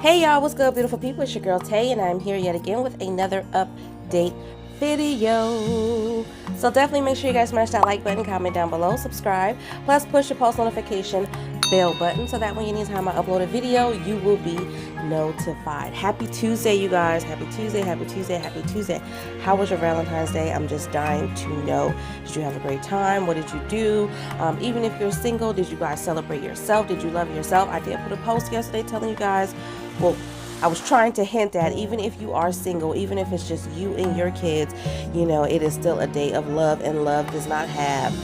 Hey y'all, what's good, beautiful people? It's your girl Tay, and I'm here yet again with another update video. So definitely make sure you guys smash that like button, comment down below, subscribe, plus push the post notification bell button so that when anytime I upload a video, you will be notified. Happy Tuesday, you guys. Happy Tuesday, happy Tuesday, happy Tuesday. How was your Valentine's Day? I'm just dying to know. Did you have a great time? What did you do? Even if you're single, did you guys celebrate yourself? Did you love yourself? I did put a post yesterday telling you guys, well, I was trying to hint at, even if you are single, even if it's just you and your kids, it is still a day of love, and love does not have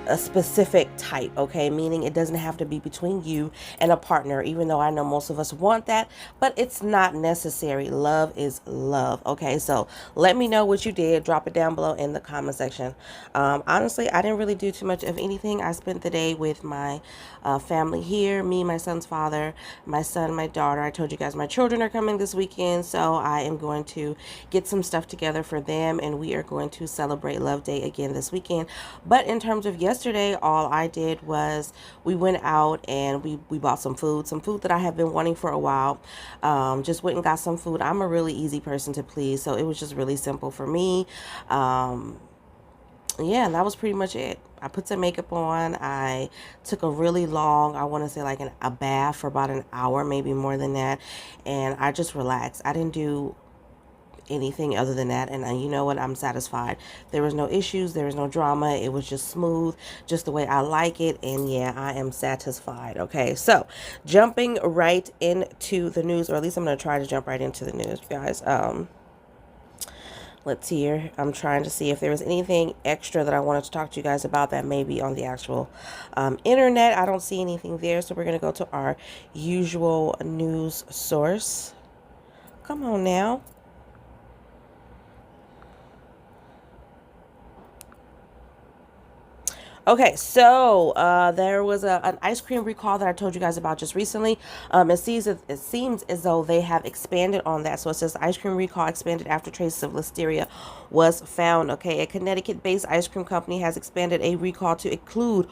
a specific type, okay? Meaning it doesn't have to be between you and a partner, even though I know most of us want that, but it's not necessary. Love is love, okay? So let me know what you did. Drop it down below in the comment section. Honestly, I didn't really do too much of anything. I spent the day with my family here, me, my son's father, my son, my daughter. I told you guys my children are coming this weekend, so I am going to get some stuff together for them, and we are going to celebrate Love Day again this weekend. But in terms of yesterday, all I did was we went out and we bought some food that I have been wanting for a while. Just went and got some food. I'm a really easy person to please, so it was just really simple for me. Yeah, and that was pretty much it. I put some makeup on. I took a really long, I want to say like a bath for about an hour, maybe more than that. And I just relaxed. I didn't do anything other than that, and you know what, I'm satisfied. There was no issues, there was no drama. It was just smooth, just the way I like it, and yeah, I am satisfied. Okay, so jumping right into the news, or at least I'm going to try to jump right into the news, guys. Let's see here. I'm trying to see if there was anything extra that I wanted to talk to you guys about that may be on the actual internet. I don't see anything there, so we're going to go to our usual news source. Come on now. Okay, so there was an ice cream recall that I told you guys about just recently. It seems as though they have expanded on that. So it says ice cream recall expanded after traces of listeria was found. Okay, a Connecticut-based ice cream company has expanded a recall to include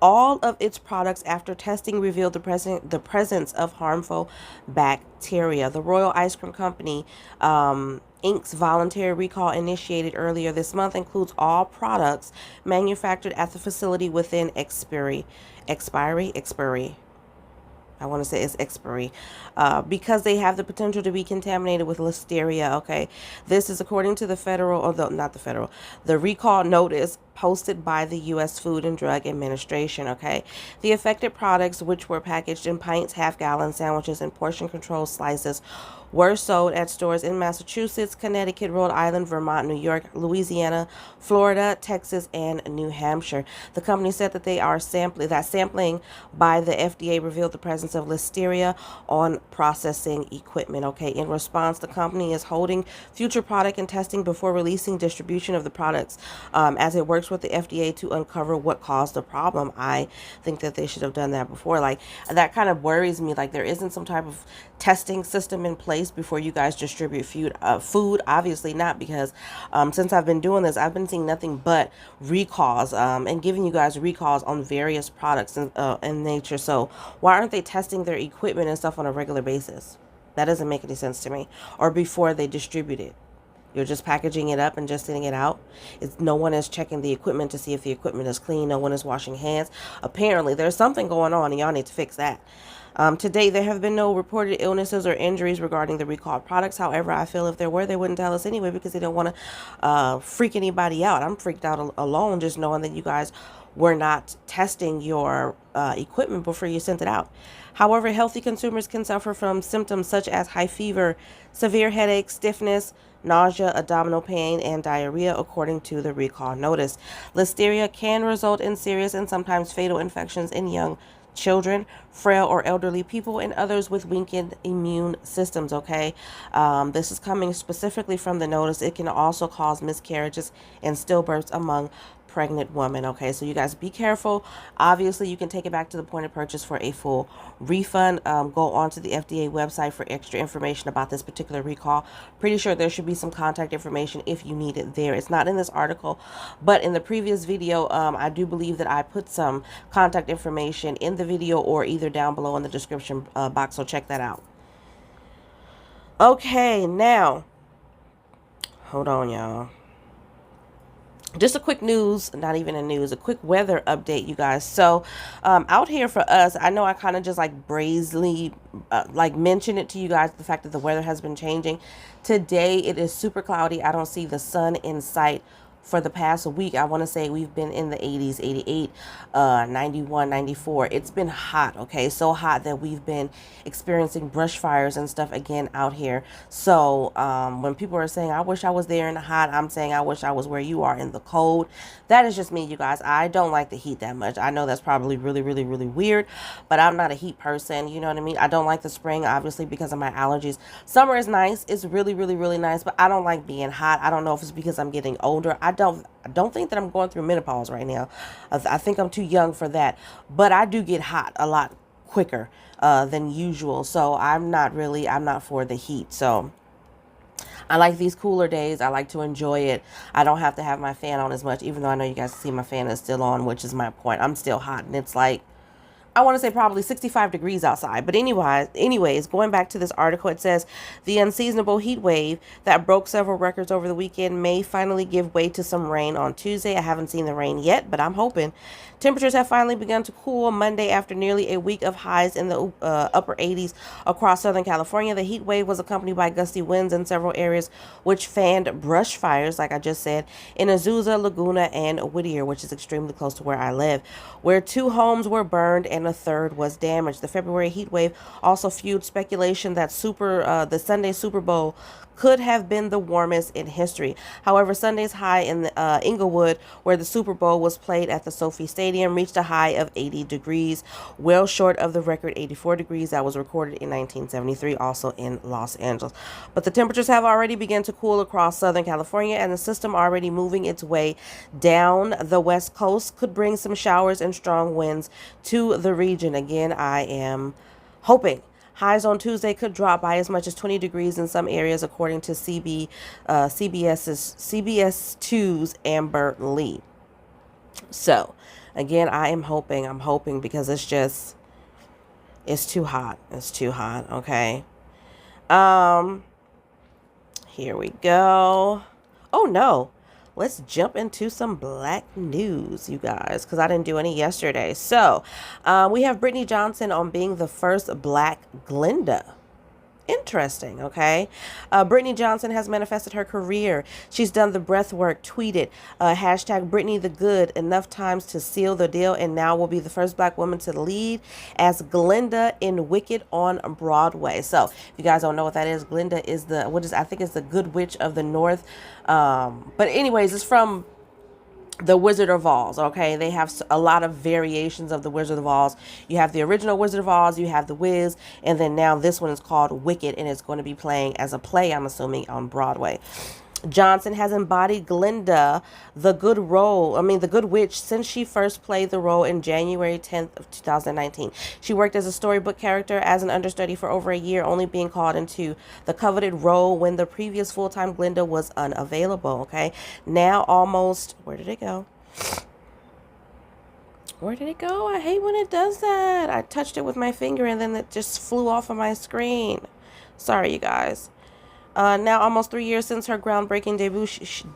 all of its products after testing revealed the presence of harmful bacteria. The Royal Ice Cream Company Inc.'s voluntary recall initiated earlier this month includes all products manufactured at the facility within expiry. I want to say it's expiry, because they have the potential to be contaminated with listeria. Okay, this is according to the federal, or not the federal, the recall notice posted by the U.S. Food and Drug Administration. Okay, the affected products, which were packaged in pints, half-gallon sandwiches, and portion-control slices, were sold at stores in Massachusetts, Connecticut, Rhode Island, Vermont, New York, Louisiana, Florida, Texas, and New Hampshire. The company said that sampling by the FDA revealed the presence of listeria on processing equipment. Okay, in response, the company is holding future product and testing before releasing distribution of the products, as it works with the FDA to uncover what caused the problem. I think that they should have done that before. Like, that kind of worries me. Like, there isn't some type of testing system in place before you guys distribute food. Obviously not, because since I've been doing this, I've been seeing nothing but recalls, and giving you guys recalls on various products in nature. So why aren't they testing their equipment and stuff on a regular basis? That doesn't make any sense to me. Or before they distribute it. You're just packaging it up and just sending it out. No one is checking the equipment to see if the equipment is clean. No one is washing hands. Apparently, there's something going on, and y'all need to fix that. To date, there have been no reported illnesses or injuries regarding the recalled products. However, I feel if there were, they wouldn't tell us anyway, because they don't want to freak anybody out. I'm freaked out alone just knowing that you guys were not testing your equipment before you sent it out. However, healthy consumers can suffer from symptoms such as high fever, severe headache, stiffness, nausea, abdominal pain, and diarrhea, according to the recall notice. Listeria can result in serious and sometimes fatal infections in young children, frail or elderly people, and others with weakened immune systems. Okay, this is coming specifically from the notice. It can also cause miscarriages and stillbirths among pregnant women. Okay, so you guys be careful. Obviously, you can take it back to the point of purchase for a full refund. Go on to the FDA website for extra information about this particular recall. Pretty sure there should be some contact information if you need it there. It's not in this article, but in the previous video, I do believe that I put some contact information in the video, or either down below in the description box, so check that out. Okay, now, hold on, y'all. Just a quick news, not even a news, a quick weather update, you guys. So out here for us, I know I kind of just like brazenly like mention it to you guys, the fact that the weather has been changing. Today it is super cloudy. I don't see the sun in sight for the past week. I want to say we've been in the 80s, 88, 91, 94. It's been hot, okay? So hot that we've been experiencing brush fires and stuff again out here. So when people are saying, I wish I was there in the hot, I'm saying I wish I was where you are in the cold. That is just me, you guys. I don't like the heat that much. I know that's probably really, really, really weird, but I'm not a heat person. You know what I mean? I don't like the spring, obviously, because of my allergies. Summer is nice. It's really, really, really nice, but I don't like being hot. I don't know if it's because I'm getting older. I don't think that I'm going through menopause right now. I think I'm too young for that, but I do get hot a lot quicker than usual. So I'm not for the heat. So I like these cooler days. I like to enjoy it. I don't have to have my fan on as much, even though I know you guys see my fan is still on, which is my point. I'm still hot, and it's like, I want to say probably 65 degrees outside. But anyways, going back to this article, it says the unseasonable heat wave that broke several records over the weekend may finally give way to some rain on Tuesday. I haven't seen the rain yet, but I'm hoping. Temperatures have finally begun to cool Monday after nearly a week of highs in the upper 80s across Southern California. The heat wave was accompanied by gusty winds in several areas, which fanned brush fires, like I just said, in Azusa, Laguna, and Whittier, which is extremely close to where I live, where 2 homes were burned and a third was damaged. The February heat wave also fueled speculation that the Sunday Super Bowl could have been the warmest in history. However, Sunday's high in Inglewood, where the Super Bowl was played at the Sophie Stadium, reached a high of 80 degrees, well short of the record 84 degrees that was recorded in 1973, also in Los Angeles. But the temperatures have already begun to cool across Southern California, and the system already moving its way down the west coast could bring some showers and strong winds to the region. Again, I am hoping. Highs on Tuesday could drop by as much as 20 degrees in some areas, according to CBS 2's Amber Lee. So, again, I'm hoping because it's too hot. It's too hot, okay? Here we go. Oh, no. Let's jump into some black news, you guys, because I didn't do any yesterday. So we have Brittany Johnson on being the first black Glinda. Interesting, okay? Brittany Johnson has manifested her career. She's done the breath work, tweeted, hashtag Brittany the Good enough times to seal the deal, and now will be the first black woman to lead as Glinda in Wicked on Broadway. So, if you guys don't know what that is, Glinda is I think it's the Good Witch of the North. But anyways, it's from the Wizard of Oz, okay? They have a lot of variations of the Wizard of Oz. You have the original Wizard of Oz, you have the Wiz, and then now this one is called Wicked, and it's going to be playing as a play, I'm assuming, on Broadway. Johnson has embodied Glinda, the Good Witch, since she first played the role in January 10th of 2019. She worked as a storybook character as an understudy for over a year, only being called into the coveted role when the previous full-time Glinda was unavailable, okay? Now almost, where did it go? Where did it go? I hate when it does that. I touched it with my finger and then it just flew off of my screen. Sorry, you guys. Now almost 3 years since her groundbreaking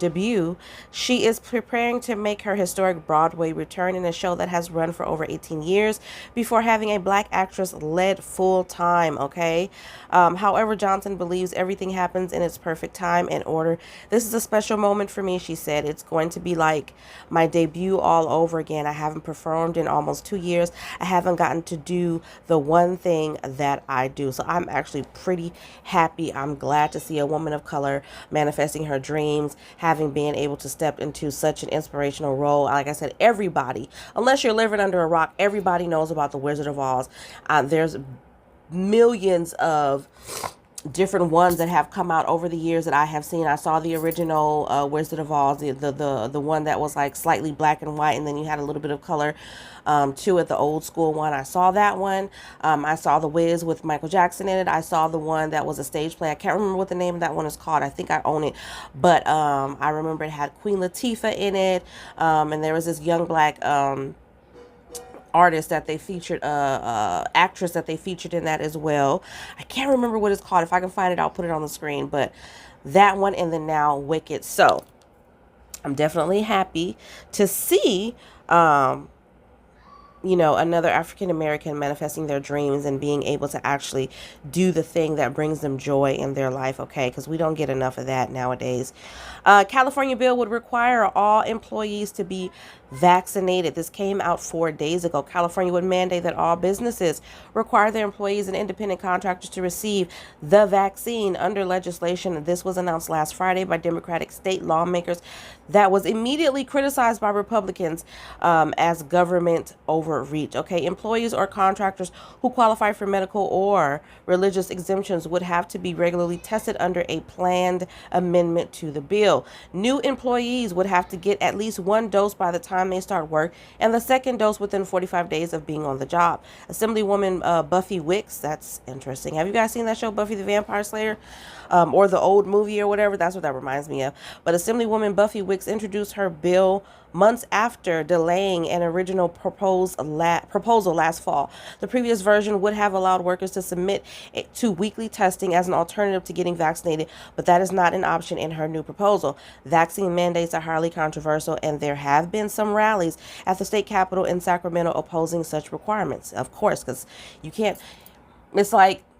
debut, she is preparing to make her historic Broadway return in a show that has run for over 18 years before having a black actress led full time, okay? However, Johnson believes everything happens in its perfect time and order. This is a special moment for me, she said. It's going to be like my debut all over again. I haven't performed in almost 2 years. I haven't gotten to do the one thing that I do. So I'm actually pretty happy. I'm glad to see a woman of color manifesting her dreams, having been able to step into such an inspirational role. Like I said, everybody, unless you're living under a rock, everybody knows about the Wizard of Oz. There's millions of different ones that have come out over the years that I have seen. I saw the original Wizard of Oz, the one that was like slightly black and white, and then you had a little bit of color to it, the old school one. I saw that one. I saw the Wiz with Michael Jackson in it. I saw the one that was a stage play. I can't remember what the name of that one is called. I think I own it, but I remember it had Queen Latifah in it, and there was this young black artist that they featured, actress that they featured in that as well. I can't remember what it's called. If I can find it, I'll put it on the screen. But that one, and then now Wicked. So I'm definitely happy to see, another African American manifesting their dreams and being able to actually do the thing that brings them joy in their life, okay? Because we don't get enough of that nowadays. California bill would require all employees to be vaccinated. This came out 4 days ago. California would mandate that all businesses require their employees and independent contractors to receive the vaccine under legislation. This was announced last Friday by Democratic state lawmakers that was immediately criticized by Republicans as government overreach. Okay, employees or contractors who qualify for medical or religious exemptions would have to be regularly tested under a planned amendment to the bill. New employees would have to get at least one dose by the time they start work, and the second dose within 45 days of being on the job. Assemblywoman Buffy Wicks, that's interesting. Have you guys seen that show, Buffy the Vampire Slayer? Or the old movie or whatever? That's what that reminds me of. But Assemblywoman Buffy Wicks introduced her bill months after delaying an original proposal last fall. The previous version would have allowed workers to submit to weekly testing as an alternative to getting vaccinated, but that is not an option in her new proposal. Vaccine mandates are highly controversial, and there have been some rallies at the state capitol in Sacramento opposing such requirements. Of course, because you can't, it's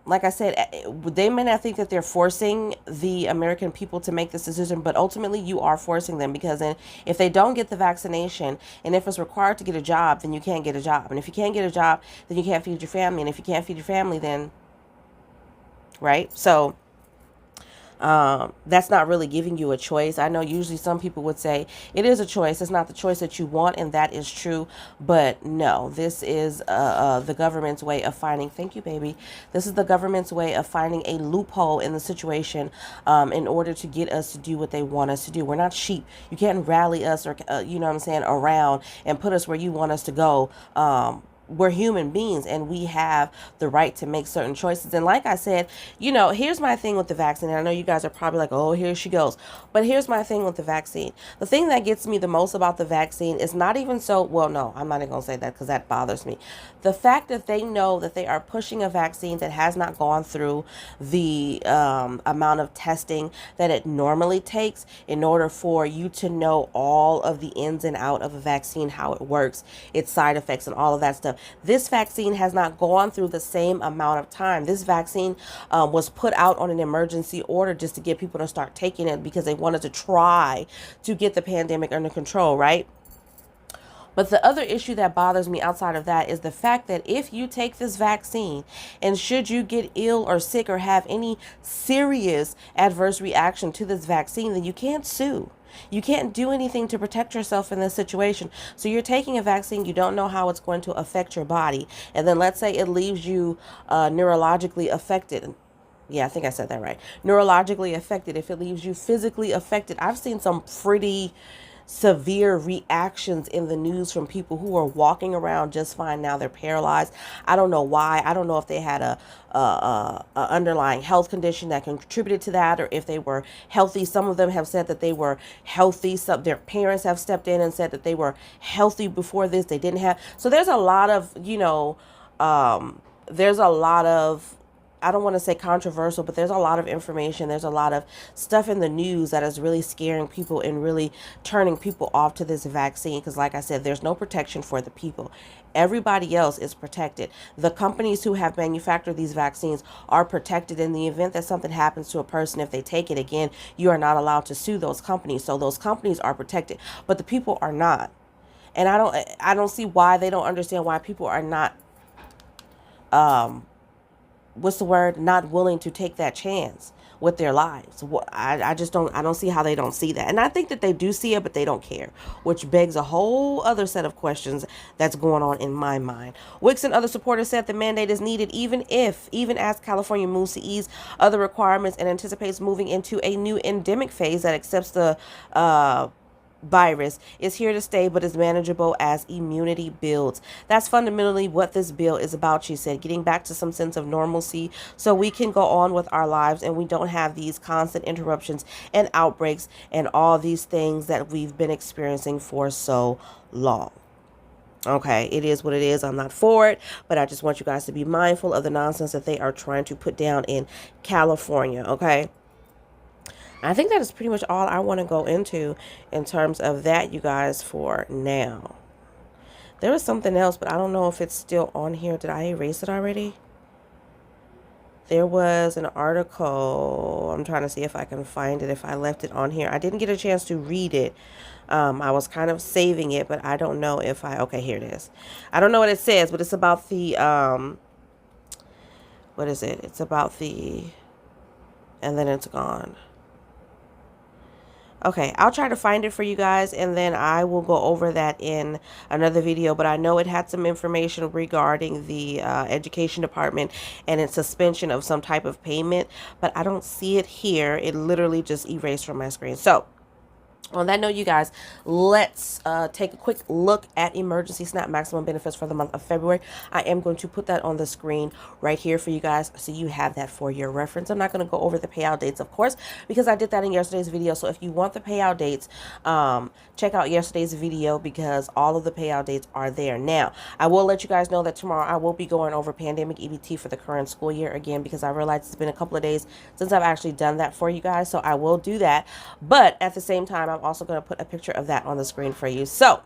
like I said, they may not think that they're forcing the American people to make this decision, but ultimately you are forcing them, because then if they don't get the vaccination, and if it's required to get a job, then you can't get a job. And if you can't get a job, then you can't feed your family. And if you can't feed your family, then, right? So that's not really giving you a choice. I know usually some people would say it is a choice. It's not the choice that you want, and that is true. But no, this is the government's way of finding, thank you, baby. This is the government's way of finding a loophole in the situation in order to get us to do what they want us to do. We're not sheep. You can't rally us or, you know what I'm saying, around and put us where you want us to go. We're human beings, and we have the right to make certain choices. And like I said, here's my thing with the vaccine. And I know you guys are probably like, oh, here she goes. But here's my thing with the vaccine. The thing that gets me the most about the vaccine is not even so, well, no, I'm not even going to say that because that bothers me. The fact that they know that they are pushing a vaccine that has not gone through the amount of testing that it normally takes in order for you to know all of the ins and out of a vaccine, how it works, its side effects, and all of that stuff. This vaccine has not gone through the same amount of time. This vaccine was put out on an emergency order just to get people to start taking it because they wanted to try to get the pandemic under control, right? But the other issue that bothers me outside of that is the fact that if you take this vaccine, and should you get ill or sick or have any serious adverse reaction to this vaccine, then you can't sue. You can't do anything to protect yourself in this situation. So you're taking a vaccine, you don't know how it's going to affect your body. And then let's say it leaves you neurologically affected. Yeah, I think I said that right. Neurologically affected. If it leaves you physically affected. I've seen some pretty severe reactions in the news from people who are walking around just fine. Now they're paralyzed. I don't know why. I don't know if they had a underlying health condition that contributed to that, or if they were healthy. Some of them have said that they were healthy. Some their parents have stepped in and said that they were healthy before this. They didn't have. So there's a lot of, there's a lot of, I don't want to say controversial, but there's a lot of information. There's a lot of stuff in the news that is really scaring people and really turning people off to this vaccine. Because like I said, there's no protection for the people. Everybody else is protected. The companies who have manufactured these vaccines are protected. In the event that something happens to a person, if they take it again, you are not allowed to sue those companies. So those companies are protected, but the people are not. And I don't see why they don't understand why people are not, not willing to take that chance with their lives. I just don't see how they don't see that. And I think that they do see it, but they don't care, which begs a whole other set of questions that's going on in my mind. Wicks and other supporters said the mandate is needed even as California moves to ease other requirements and anticipates moving into a new endemic phase that accepts the virus is here to stay, but is manageable as immunity builds. That's fundamentally what this bill is about, she said, getting back to some sense of normalcy so we can go on with our lives and we don't have these constant interruptions and outbreaks and all these things that we've been experiencing for so long. Okay, it is what it is. I'm not for it, but I just want you guys to be mindful of the nonsense that they are trying to put down in California, okay? I think that is pretty much all I want to go into in terms of that, you guys, for now. There was something else, but I don't know if it's still on here. Did I erase it already? There was an article. I'm trying to see if I can find it, if I left it on here. I didn't get a chance to read it. I was kind of saving it, but I don't know if okay, here it is. I don't know what it says, but it's about the, what is it? It's about the, and then it's gone. Okay, I'll try to find it for you guys, and then I will go over that in another video. But I know it had some information regarding the education department and its suspension of some type of payment, but I don't see it here. It literally just erased from my screen. So on that note, you guys, let's take a quick look at emergency SNAP maximum benefits for the month of February. I am going to put that on the screen right here for you guys, so you have that for your reference. I'm not going to go over the payout dates, of course, because I did that in yesterday's video. So if you want the payout dates, check out yesterday's video, because all of the payout dates are there. Now, I will let you guys know that tomorrow I will be going over pandemic EBT for the current school year again, because I realized it's been a couple of days since I've actually done that for you guys. So I will do that. But at the same time, I'm also going to put a picture of that on the screen for you. So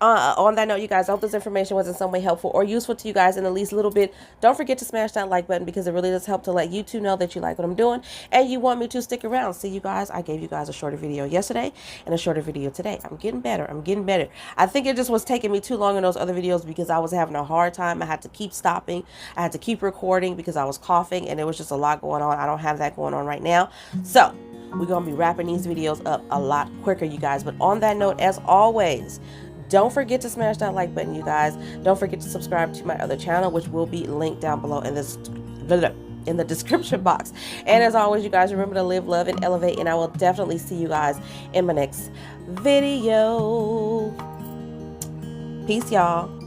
on that note, you guys, I hope this information was in some way helpful or useful to you guys in at least a little bit. Don't forget to smash that like button, because it really does help to let YouTube know that you like what I'm doing and you want me to stick around. See, you guys, I gave you guys a shorter video yesterday and a shorter video today. I'm getting better. I'm getting better. I think it just was taking me too long in those other videos because I was having a hard time. I had to keep stopping. I had to keep recording because I was coughing, and there was just a lot going on. I don't have that going on right now. So we're going to be wrapping these videos up a lot quicker, you guys. But on that note, as always, don't forget to smash that like button, you guys. Don't forget to subscribe to my other channel, which will be linked down below in the description box. And as always, you guys, remember to live, love, and elevate. And I will definitely see you guys in my next video. Peace, y'all.